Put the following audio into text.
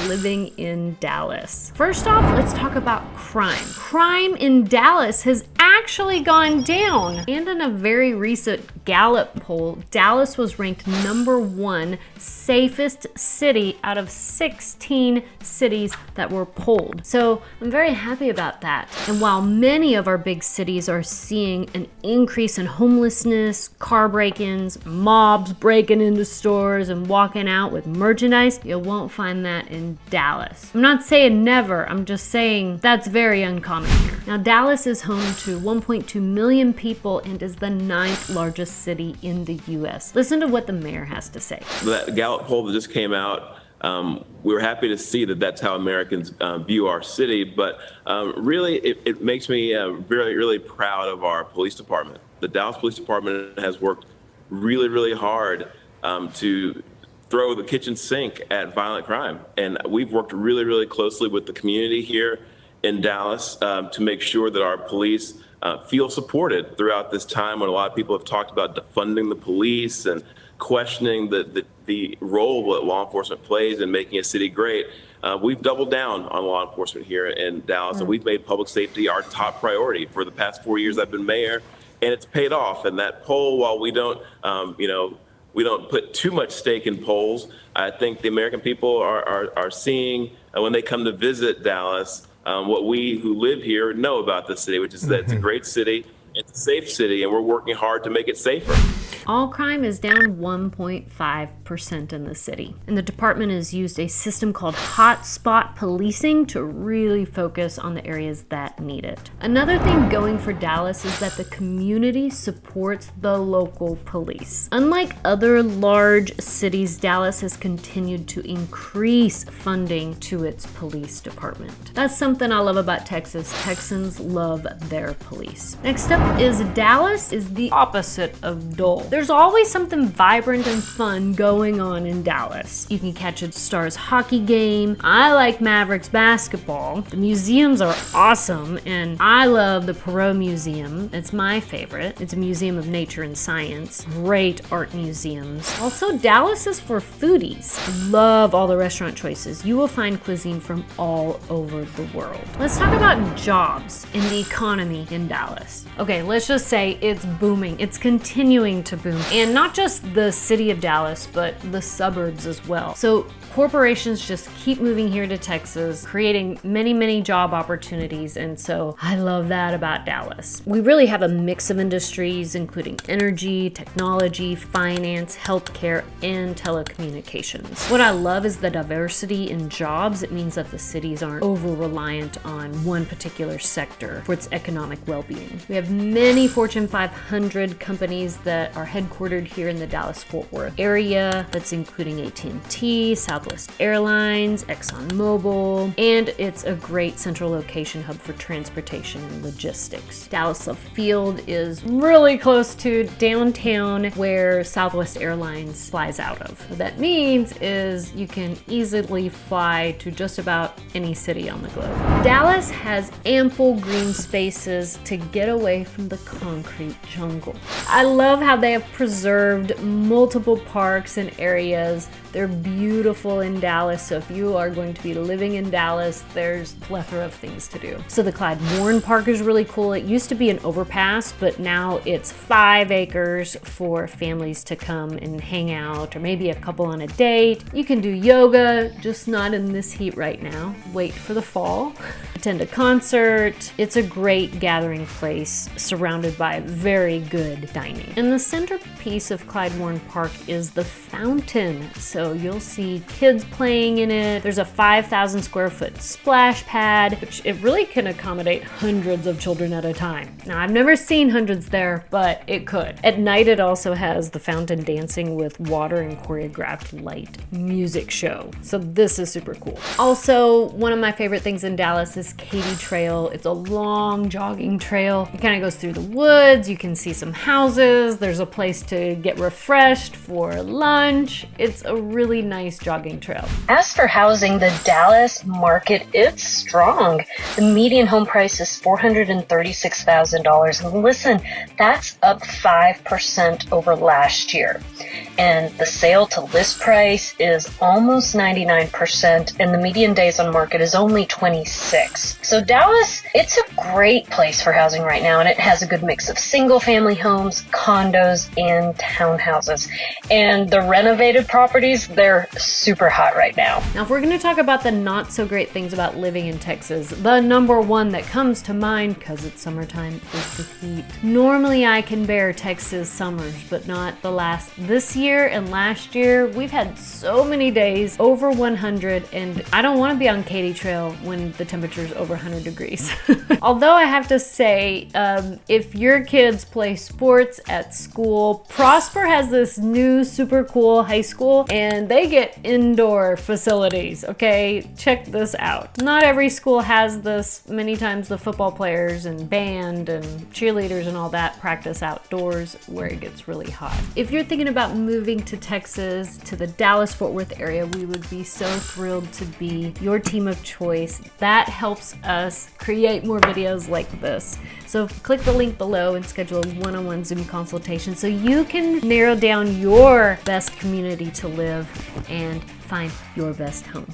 living in Dallas. First off, let's talk about crime. Crime in Dallas has actually gone down. And in a very recent Gallup poll, Dallas was ranked #1 safest city out of 16 cities that were polled. So I'm very happy about that. And while many of our big cities are seeing an increase in homelessness, car break-ins, mobs breaking into stores and walking out with merchandise, you won't find that in Dallas. I'm not saying never, I'm just saying that's very uncommon here. Now, Dallas is home to 1.2 million people and is the 9th largest city in the US. Listen to what the mayor has to say. That Gallup poll that just came out, we were happy to see that that's how Americans view our city, but really it makes me really proud of our police department. The Dallas Police Department has worked really hard to throw the kitchen sink at violent crime. And we've worked really closely with the community here in Dallas to make sure that our police feel supported throughout this time when a lot of people have talked about defunding the police and questioning the role that law enforcement plays in making a city great. We've doubled down on law enforcement here in Dallas, and we've made public safety our top priority for the past 4 years I've been mayor, and it's paid off. And that poll, while we don't, we don't put too much stake in polls, I think the American people are seeing when they come to visit Dallas what we who live here know about the city, which is that it's a great city, it's a safe city, and we're working hard to make it safer. All crime is down 1.5% in the city. And the department has used a system called hotspot policing to really focus on the areas that need it. Another thing going for Dallas is that the community supports the local police. Unlike other large cities, Dallas has continued to increase funding to its police department. That's something I love about Texas. Texans love their police. Next up is Dallas is the opposite of dull. There's always something vibrant and fun going on in Dallas. You can catch a Stars hockey game. I like Mavericks basketball. The museums are awesome, and I love the Perot Museum. It's my favorite. It's a museum of nature and science. Great art museums. Also, Dallas is for foodies. Love all the restaurant choices. You will find cuisine from all over the world. Let's talk about jobs and the economy in Dallas. Okay, let's just say it's booming. It's continuing to boom. And not just the city of Dallas, but the suburbs as well. So corporations just keep moving here to Texas, creating many job opportunities. And so I love that about Dallas. We really have a mix of industries, including energy, technology, finance, healthcare, and telecommunications. What I love is the diversity in jobs. It means that the cities aren't over-reliant on one particular sector for its economic well-being. We have many Fortune 500 companies that are headquartered here in the Dallas-Fort Worth area. That's including AT&T, Southwest Airlines, ExxonMobil, and it's a great central location hub for transportation and logistics. Dallas Love Field is really close to downtown where Southwest Airlines flies out of. What that means is you can easily fly to just about any city on the globe. Dallas has ample green spaces to get away from the concrete jungle. I love how they have preserved multiple parks and areas. They're beautiful in Dallas, so if you are going to be living in Dallas, there's a plethora of things to do. So the Clyde Warren Park is really cool. It used to be an overpass, but now it's 5 acres for families to come and hang out, or maybe a couple on a date. You can do yoga, just not in this heat right now. Wait for the fall. Attend a concert. It's a great gathering place surrounded by very good dining. And the centerpiece of Clyde Warren Park is the fountain. So you'll see kids playing in it. There's a 5,000 square foot splash pad, which it really can accommodate hundreds of children at a time. Now, I've never seen hundreds there, but it could. At night, it also has the fountain dancing with water and choreographed light music show. So this is super cool. Also, one of my favorite things in Dallas is Katy Trail. It's a long jogging trail. It kind of goes through the woods. You can see some houses. There's a place to get refreshed for lunch. It's a really nice jogging trail. As for housing, the Dallas market, it's strong. The median home price is $436,000. And listen, that's up 5% over last year. And the sale to list price is almost 99%, and the median days on market is only 26. So Dallas, it's a great place for housing right now, and it has a good mix of single-family homes, condos, and townhouses. And the renovated properties, they're super hot right now. Now, if we're going to talk about the not so great things about living in Texas, the number one that comes to mind, because it's summertime, is the heat. Normally I can bear Texas summers, but not this year and last year. We've had so many days over 100, and I don't want to be on Katy Trail when the temperature is over 100 degrees. Although I have to say, if your kids play sports at school, Prosper has this new super cool high school, and they get indoor facilities, okay? Check this out. Not every school has this. Many times the football players and band and cheerleaders and all that practice outdoors where it gets really hot. If you're thinking about moving to Texas, to the Dallas-Fort Worth area, we would be so thrilled to be your team of choice. That helps us create more videos like this. So click the link below and schedule a one-on-one Zoom consultation so you can narrow down your best community to live and find your best home.